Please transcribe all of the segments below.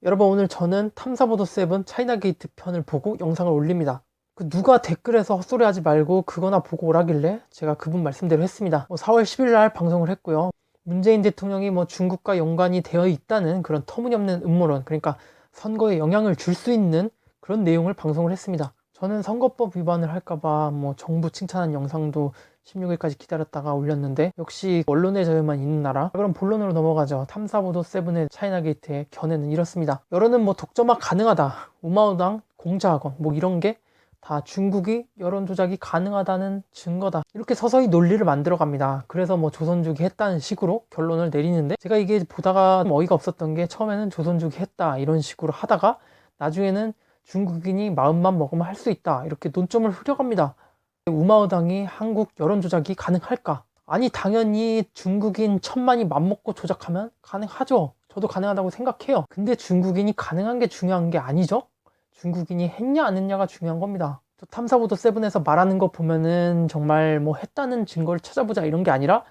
여러분, 오늘 저는 탐사보도 7 차이나게이트 편을 보고 영상을 올립니다. 누가 댓글에서 헛소리 하지 말고 그거나 보고 오라길래 제가 그분 말씀대로 했습니다. 4월 10일 날 방송을 했고요. 문재인 대통령이 중국과 연관이 되어 있다는 그런 터무니없는 음모론, 그러니까 선거에 영향을 줄 수 있는 그런 내용을 방송을 했습니다. 저는 선거법 위반을 할까봐 정부 칭찬한 영상도 16일까지 기다렸다가 올렸는데, 역시 언론의 자유만 있는 나라. 그럼 본론으로 넘어가죠. 탐사보도 7의 차이나게이트의 견해는 이렇습니다. 여론은 독점화 가능하다, 우마우당, 공자학원 이런 게 다 중국이 여론 조작이 가능하다는 증거다, 이렇게 서서히 논리를 만들어 갑니다. 그래서 조선족이 했다는 식으로 결론을 내리는데, 제가 이게 보다가 어이가 없었던 게, 처음에는 조선족이 했다 이런 식으로 하다가 나중에는 중국인이 마음만 먹으면 할 수 있다, 이렇게 논점을 흐려갑니다. 우마오당이 한국 여론 조작이 가능할까? 아니, 당연히 중국인 1000만이 맘먹고 조작하면 가능하죠. 저도 가능하다고 생각해요. 근데 중국인이 가능한 게 중요한 게 아니죠. 중국인이 했냐 안 했냐가 중요한 겁니다. 또 탐사보도 7에서 말하는 거 보면은 정말 했다는 증거를 찾아보자 이런 게 아니라,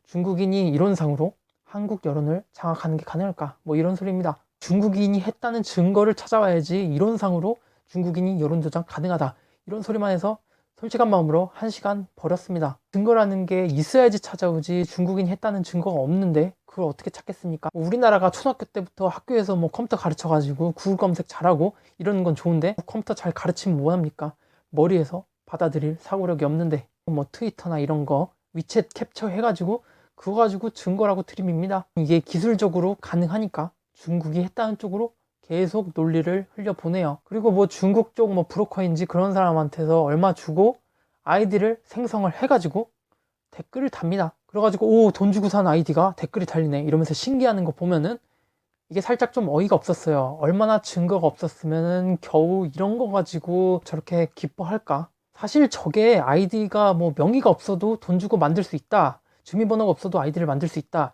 중국인이 이론상으로 한국 여론을 장악하는 게 가능할까, 이런 소리입니다. 중국인이 했다는 증거를 찾아와야지 이론상으로 중국인이 여론 조작 가능하다 이런 소리만 해서 솔직한 마음으로 1시간 버렸습니다. 증거라는 게 있어야지 찾아오지, 중국인이 했다는 증거가 없는데 그걸 어떻게 찾겠습니까? 우리나라가 초등학교 때부터 학교에서 컴퓨터 가르쳐가지고 구글 검색 잘하고 이러는 건 좋은데, 컴퓨터 잘 가르치면 뭐합니까? 머리에서 받아들일 사고력이 없는데, 트위터나 이런 거 위챗 캡처 해가지고 그거 가지고 증거라고 들이밉니다. 이게 기술적으로 가능하니까 중국이 했다는 쪽으로 계속 논리를 흘려보내요. 그리고 중국 쪽 브로커인지 그런 사람한테서 얼마 주고 아이디를 생성을 해가지고 댓글을 답니다. 그래가지고 오, 돈 주고 산 아이디가 댓글이 달리네 이러면서 신기해하는 거 보면은 이게 살짝 좀 어이가 없었어요. 얼마나 증거가 없었으면은 겨우 이런 거 가지고 저렇게 기뻐할까? 사실 저게 아이디가 명의가 없어도 돈 주고 만들 수 있다, 주민번호가 없어도 아이디를 만들 수 있다,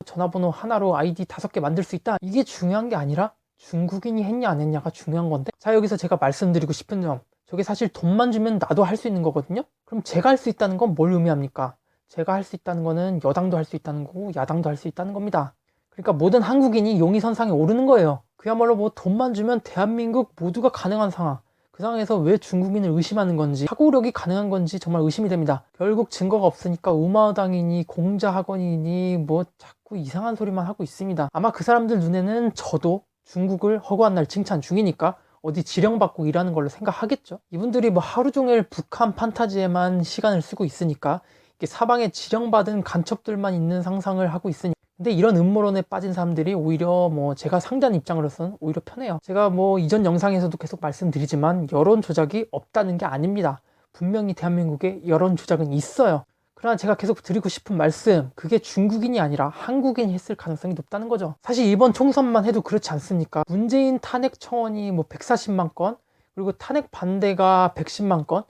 전화번호 하나로 아이디 5개 만들 수 있다, 이게 중요한 게 아니라 중국인이 했냐 안 했냐가 중요한 건데, 자, 여기서 제가 말씀드리고 싶은 점, 저게 사실 돈만 주면 나도 할 수 있는 거거든요. 그럼 제가 할 수 있다는 건 뭘 의미합니까? 제가 할 수 있다는 거는 여당도 할 수 있다는 거고 야당도 할 수 있다는 겁니다. 그러니까 모든 한국인이 용의선상에 오르는 거예요. 그야말로 돈만 주면 대한민국 모두가 가능한 상황. 그 상황에서 왜 중국인을 의심하는 건지, 사고력이 가능한 건지 정말 의심이 됩니다. 결국 증거가 없으니까 우마당이니 공자학원이니 자꾸 이상한 소리만 하고 있습니다. 아마 그 사람들 눈에는 저도 중국을 허구한 날 칭찬 중이니까 어디 지령받고 일하는 걸로 생각하겠죠. 이분들이 하루 종일 북한 판타지에만 시간을 쓰고 있으니까, 이게 사방에 지령받은 간첩들만 있는 상상을 하고 있으니까. 근데 이런 음모론에 빠진 사람들이 오히려 제가 상대하는 입장으로서는 오히려 편해요. 제가 이전 영상에서도 계속 말씀드리지만 여론 조작이 없다는 게 아닙니다. 분명히 대한민국에 여론 조작은 있어요. 그러나 제가 계속 드리고 싶은 말씀, 그게 중국인이 아니라 한국인이 했을 가능성이 높다는 거죠. 사실 이번 총선만 해도 그렇지 않습니까? 문재인 탄핵 청원이 140만 건, 그리고 탄핵 반대가 110만 건,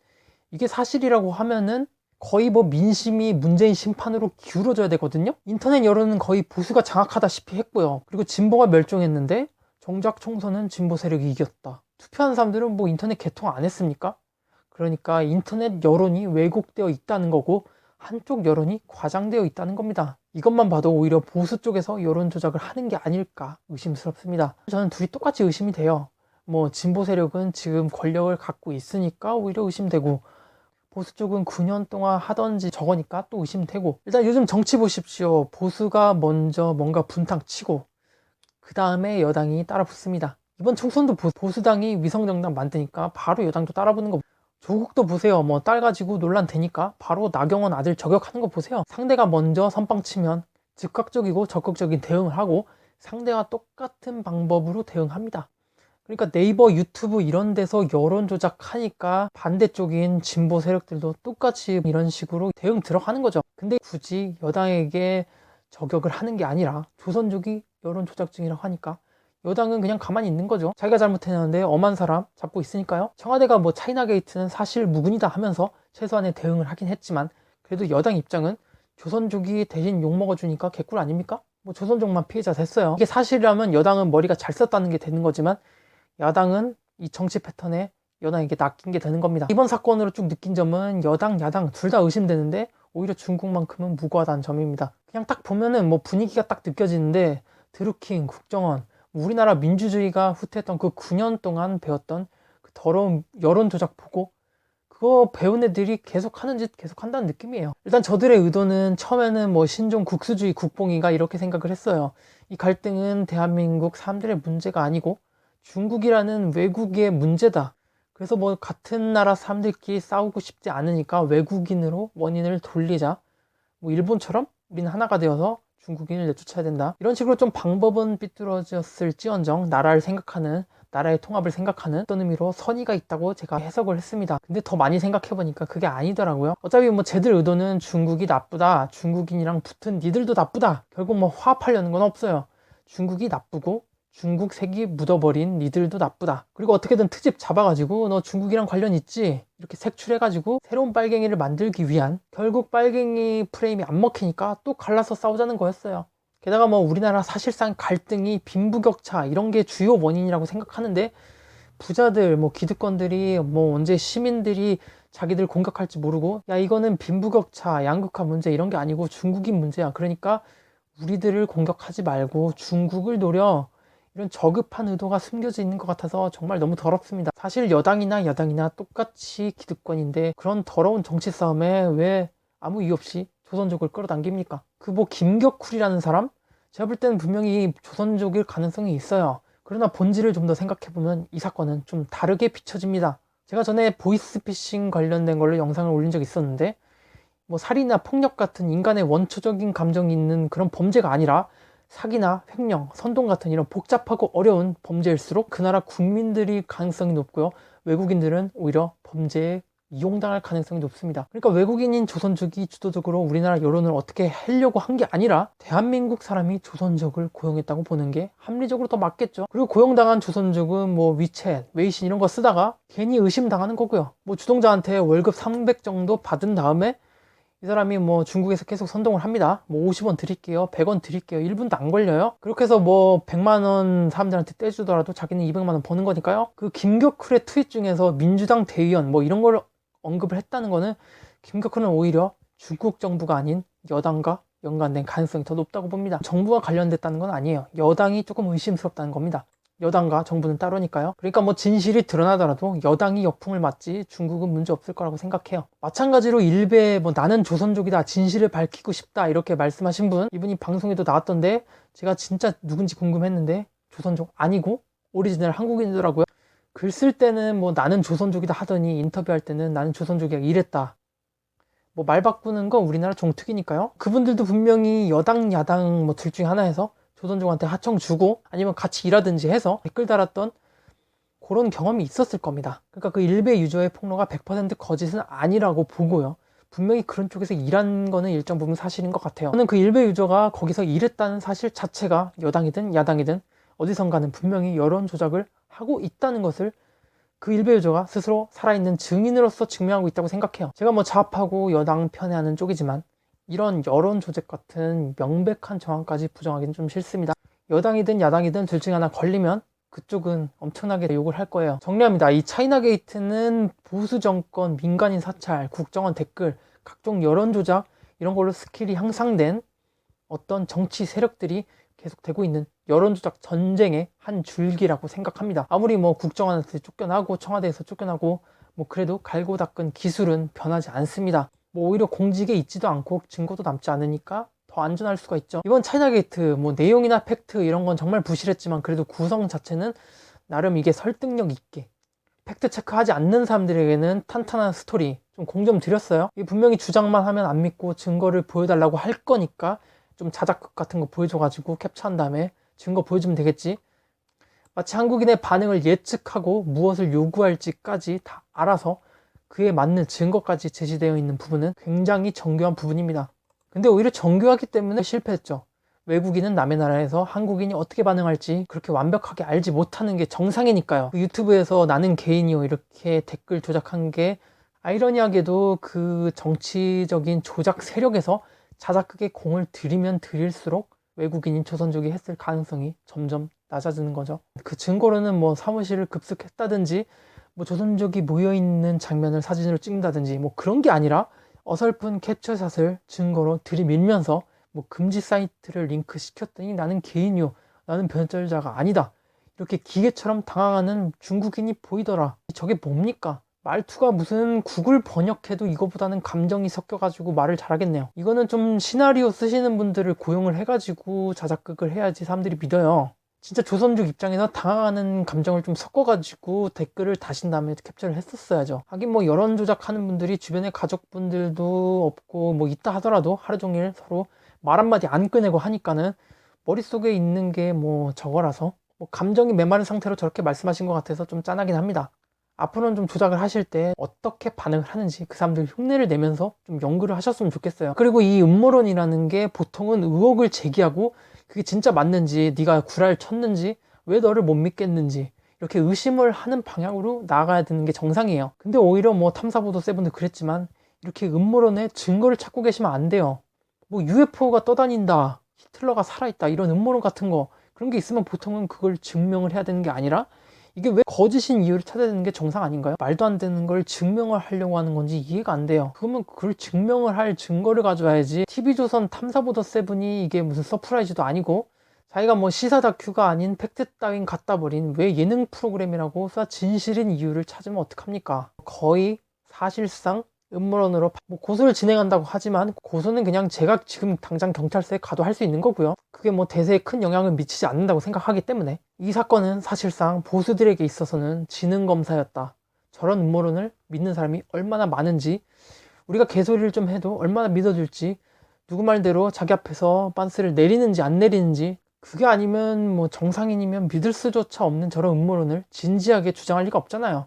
이게 사실이라고 하면은 거의 민심이 문재인 심판으로 기울어져야 되거든요. 인터넷 여론은 거의 보수가 장악하다시피 했고요. 그리고 진보가 멸종했는데 정작 총선은 진보 세력이 이겼다. 투표한 사람들은 인터넷 개통 안 했습니까? 그러니까 인터넷 여론이 왜곡되어 있다는 거고, 한쪽 여론이 과장되어 있다는 겁니다. 이것만 봐도 오히려 보수 쪽에서 여론 조작을 하는 게 아닐까 의심스럽습니다. 저는 둘이 똑같이 의심이 돼요. 진보 세력은 지금 권력을 갖고 있으니까 오히려 의심되고, 보수 쪽은 9년 동안 하던지 저거니까 또 의심되고. 일단 요즘 정치 보십시오. 보수가 먼저 뭔가 분탕 치고 그 다음에 여당이 따라 붙습니다. 이번 총선도 보수당이 위성정당 만드니까 바로 여당도 따라 붙는 거. 조국도 보세요. 딸 가지고 논란 되니까 바로 나경원 아들 저격하는 거 보세요. 상대가 먼저 선빵 치면 즉각적이고 적극적인 대응을 하고, 상대와 똑같은 방법으로 대응합니다. 그러니까 네이버, 유튜브 이런 데서 여론 조작하니까 반대쪽인 진보 세력들도 똑같이 이런 식으로 대응 들어가는 거죠. 근데 굳이 여당에게 저격을 하는 게 아니라 조선족이 여론 조작 중이라고 하니까 여당은 그냥 가만히 있는 거죠. 자기가 잘못했는데 엄한 사람 잡고 있으니까요. 청와대가 차이나 게이트는 사실 무근이다 하면서 최소한의 대응을 하긴 했지만, 그래도 여당 입장은 조선족이 대신 욕먹어주니까 개꿀 아닙니까? 조선족만 피해자 됐어요. 이게 사실이라면 여당은 머리가 잘 썼다는 게 되는 거지만, 야당은 이 정치 패턴에 여당에게 낚인 게 되는 겁니다. 이번 사건으로 쭉 느낀 점은 여당, 야당 둘 다 의심되는데 오히려 중국만큼은 무고하다는 점입니다. 그냥 딱 보면은 분위기가 딱 느껴지는데, 드루킹, 국정원 우리나라 민주주의가 후퇴했던 그 9년 동안 배웠던 그 더러운 여론 조작 보고 그거 배운 애들이 계속 하는 짓 계속 한다는 느낌이에요. 일단 저들의 의도는 처음에는 뭐 신종 국수주의 국뽕인가 이렇게 생각을 했어요. 이 갈등은 대한민국 사람들의 문제가 아니고 중국이라는 외국의 문제다. 그래서 뭐 같은 나라 사람들끼리 싸우고 싶지 않으니까 외국인으로 원인을 돌리자. 뭐 일본처럼 우리는 하나가 되어서 중국인을 내쫓아야 된다. 이런 식으로 좀 방법은 삐뚤어졌을지언정 나라를 생각하는, 나라의 통합을 생각하는 어떤 의미로 선의가 있다고 제가 해석을 했습니다. 근데 더 많이 생각해보니까 그게 아니더라고요. 어차피 뭐 쟤들 의도는 중국이 나쁘다, 중국인이랑 붙은 니들도 나쁘다, 결국 뭐 화합하려는 건 없어요. 중국이 나쁘고 중국 색이 묻어버린 니들도 나쁘다. 그리고 어떻게든 트집 잡아가지고 너 중국이랑 관련 있지? 이렇게 색출해가지고 새로운 빨갱이를 만들기 위한, 결국 빨갱이 프레임이 안 먹히니까 또 갈라서 싸우자는 거였어요. 게다가 뭐 우리나라 사실상 갈등이 빈부격차 이런 게 주요 원인이라고 생각하는데, 부자들 뭐 기득권들이 뭐 언제 시민들이 자기들 공격할지 모르고 야 이거는 빈부격차 양극화 문제 이런 게 아니고 중국인 문제야, 그러니까 우리들을 공격하지 말고 중국을 노려, 이런 저급한 의도가 숨겨져 있는 것 같아서 정말 너무 더럽습니다. 사실 여당이나 야당이나 똑같이 기득권인데 그런 더러운 정치 싸움에 왜 아무 이유 없이 조선족을 끌어당깁니까? 그 뭐 김격쿨이라는 사람? 제가 볼 때는 분명히 조선족일 가능성이 있어요. 그러나 본질을 좀 더 생각해보면 이 사건은 좀 다르게 비춰집니다. 제가 전에 보이스피싱 관련된 걸로 영상을 올린 적이 있었는데, 뭐 살인이나 폭력 같은 인간의 원초적인 감정이 있는 그런 범죄가 아니라 사기나 횡령, 선동 같은 이런 복잡하고 어려운 범죄일수록 그 나라 국민들이 가능성이 높고요. 외국인들은 오히려 범죄에 이용당할 가능성이 높습니다. 그러니까 외국인인 조선족이 주도적으로 우리나라 여론을 어떻게 하려고 한 게 아니라 대한민국 사람이 조선족을 고용했다고 보는 게 합리적으로 더 맞겠죠. 그리고 고용당한 조선족은 뭐 위챗, 웨이신 이런 거 쓰다가 괜히 의심당하는 거고요. 뭐 주동자한테 월급 300 정도 받은 다음에 이 사람이 뭐 중국에서 계속 선동을 합니다. 뭐 50원 드릴게요, 100원 드릴게요, 1분도 안 걸려요. 그렇게 해서 뭐 100만원 사람들한테 떼주더라도 자기는 200만원 버는 거니까요. 그 김격쿨의 트윗 중에서 민주당 대의원 뭐 이런 걸 언급을 했다는 거는 김격쿨은 오히려 중국 정부가 아닌 여당과 연관된 가능성이 더 높다고 봅니다. 정부와 관련됐다는 건 아니에요. 여당이 조금 의심스럽다는 겁니다. 여당과 정부는 따로니까요. 그러니까 뭐 진실이 드러나더라도 여당이 역풍을 맞지 중국은 문제 없을 거라고 생각해요. 마찬가지로 일베 뭐 나는 조선족이다, 진실을 밝히고 싶다 이렇게 말씀하신 분, 이분이 방송에도 나왔던데 제가 진짜 누군지 궁금했는데 조선족 아니고 오리지널 한국인이더라고요. 글 쓸 때는 뭐 나는 조선족이다 하더니 인터뷰할 때는 나는 조선족이야 이랬다. 뭐 말 바꾸는 건 우리나라 종특이니까요. 그분들도 분명히 여당 야당 뭐 둘 중에 하나에서 조선족한테 하청 주고 아니면 같이 일하든지 해서 댓글 달았던 그런 경험이 있었을 겁니다. 그러니까 그 일베 유저의 폭로가 100% 거짓은 아니라고 보고요. 분명히 그런 쪽에서 일한 거는 일정 부분 사실인 것 같아요. 저는 그 일베 유저가 거기서 일했다는 사실 자체가 여당이든 야당이든 어디선가는 분명히 여론 조작을 하고 있다는 것을 그 일베 유저가 스스로 살아있는 증인으로서 증명하고 있다고 생각해요. 제가 뭐 좌파고 여당 편에 하는 쪽이지만 이런 여론 조작 같은 명백한 정황까지 부정하기는 좀 싫습니다. 여당이든 야당이든 둘 중에 하나 걸리면 그쪽은 엄청나게 욕을 할 거예요. 정리합니다. 이 차이나 게이트는 보수 정권, 민간인 사찰, 국정원 댓글, 각종 여론 조작 이런 걸로 스킬이 향상된 어떤 정치 세력들이 계속되고 있는 여론 조작 전쟁의 한 줄기라고 생각합니다. 아무리 뭐 국정원한테 쫓겨나고 청와대에서 쫓겨나고 뭐 그래도 갈고 닦은 기술은 변하지 않습니다. 뭐 오히려 공직에 있지도 않고 증거도 남지 않으니까 더 안전할 수가 있죠. 이번 차이나 게이트 뭐 내용이나 팩트 이런 건 정말 부실했지만 그래도 구성 자체는 나름 이게 설득력 있게 팩트 체크하지 않는 사람들에게는 탄탄한 스토리, 좀 공좀 드렸어요. 이게 분명히 주장만 하면 안 믿고 증거를 보여달라고 할 거니까 좀 자작극 같은 거 보여줘가지고 캡처한 다음에 증거 보여주면 되겠지. 마치 한국인의 반응을 예측하고 무엇을 요구할지까지 다 알아서 그에 맞는 증거까지 제시되어 있는 부분은 굉장히 정교한 부분입니다. 근데 오히려 정교하기 때문에 실패했죠. 외국인은 남의 나라에서 한국인이 어떻게 반응할지 그렇게 완벽하게 알지 못하는 게 정상이니까요. 유튜브에서 나는 개인이요 이렇게 댓글 조작한 게 아이러니하게도 그 정치적인 조작 세력에서 자작극에 공을 들이면 들일수록 외국인인 조선족이 했을 가능성이 점점 낮아지는 거죠. 그 증거로는 뭐 사무실을 급습했다든지 뭐 조선족이 모여있는 장면을 사진으로 찍는다든지 뭐 그런 게 아니라 어설픈 캡처샷을 증거로 들이밀면서 뭐 금지 사이트를 링크 시켰더니 나는 개인이요 나는 변절자가 아니다. 이렇게 기계처럼 당황하는 중국인이 보이더라. 저게 뭡니까? 말투가 무슨 구글 번역해도 이거보다는 감정이 섞여가지고 말을 잘하겠네요. 이거는 좀 시나리오 쓰시는 분들을 고용을 해가지고 자작극을 해야지 사람들이 믿어요. 진짜 조선족 입장에서 당황하는 감정을 좀 섞어가지고 댓글을 다신 다음에 캡처를 했었어야죠. 하긴 뭐 여론 조작하는 분들이 주변에 가족분들도 없고 뭐 있다 하더라도 하루 종일 서로 말 한마디 안 꺼내고 하니까는 머릿속에 있는 게 뭐 저거라서 뭐 감정이 메마른 상태로 저렇게 말씀하신 것 같아서 좀 짠하긴 합니다. 앞으로는 좀 조작을 하실 때 어떻게 반응을 하는지 그 사람들 흉내를 내면서 좀 연구를 하셨으면 좋겠어요. 그리고 이 음모론이라는 게 보통은 의혹을 제기하고 그게 진짜 맞는지, 네가 구라를 쳤는지, 왜 너를 못 믿겠는지 이렇게 의심을 하는 방향으로 나아가야 되는 게 정상이에요. 근데 오히려 뭐 탐사보도 세븐도 그랬지만 이렇게 음모론에 증거를 찾고 계시면 안 돼요. 뭐 UFO가 떠다닌다, 히틀러가 살아있다 이런 음모론 같은 거 그런 게 있으면 보통은 그걸 증명을 해야 되는 게 아니라 이게 왜 거짓인 이유를 찾아야 되는 게 정상 아닌가요? 말도 안 되는 걸 증명을 하려고 하는 건지 이해가 안 돼요. 그러면 그걸 증명을 할 증거를 가져와야지. TV조선 탐사보도 세븐이 이게 무슨 서프라이즈도 아니고 자기가 뭐 시사 다큐가 아닌 팩트 따윈 갖다 버린 왜 예능 프로그램이라고 진실인 이유를 찾으면 어떡합니까? 거의 사실상 음모론으로 뭐 고소를 진행한다고 하지만 고소는 그냥 제가 지금 당장 경찰서에 가도 할 수 있는 거고요. 그게 뭐 대세에 큰 영향을 미치지 않는다고 생각하기 때문에 이 사건은 사실상 보수들에게 있어서는 지능검사였다. 저런 음모론을 믿는 사람이 얼마나 많은지 우리가 개소리를 좀 해도 얼마나 믿어줄지 누구 말대로 자기 앞에서 빤스를 내리는지 안 내리는지 그게 아니면 뭐 정상인이면 믿을 수조차 없는 저런 음모론을 진지하게 주장할 리가 없잖아요.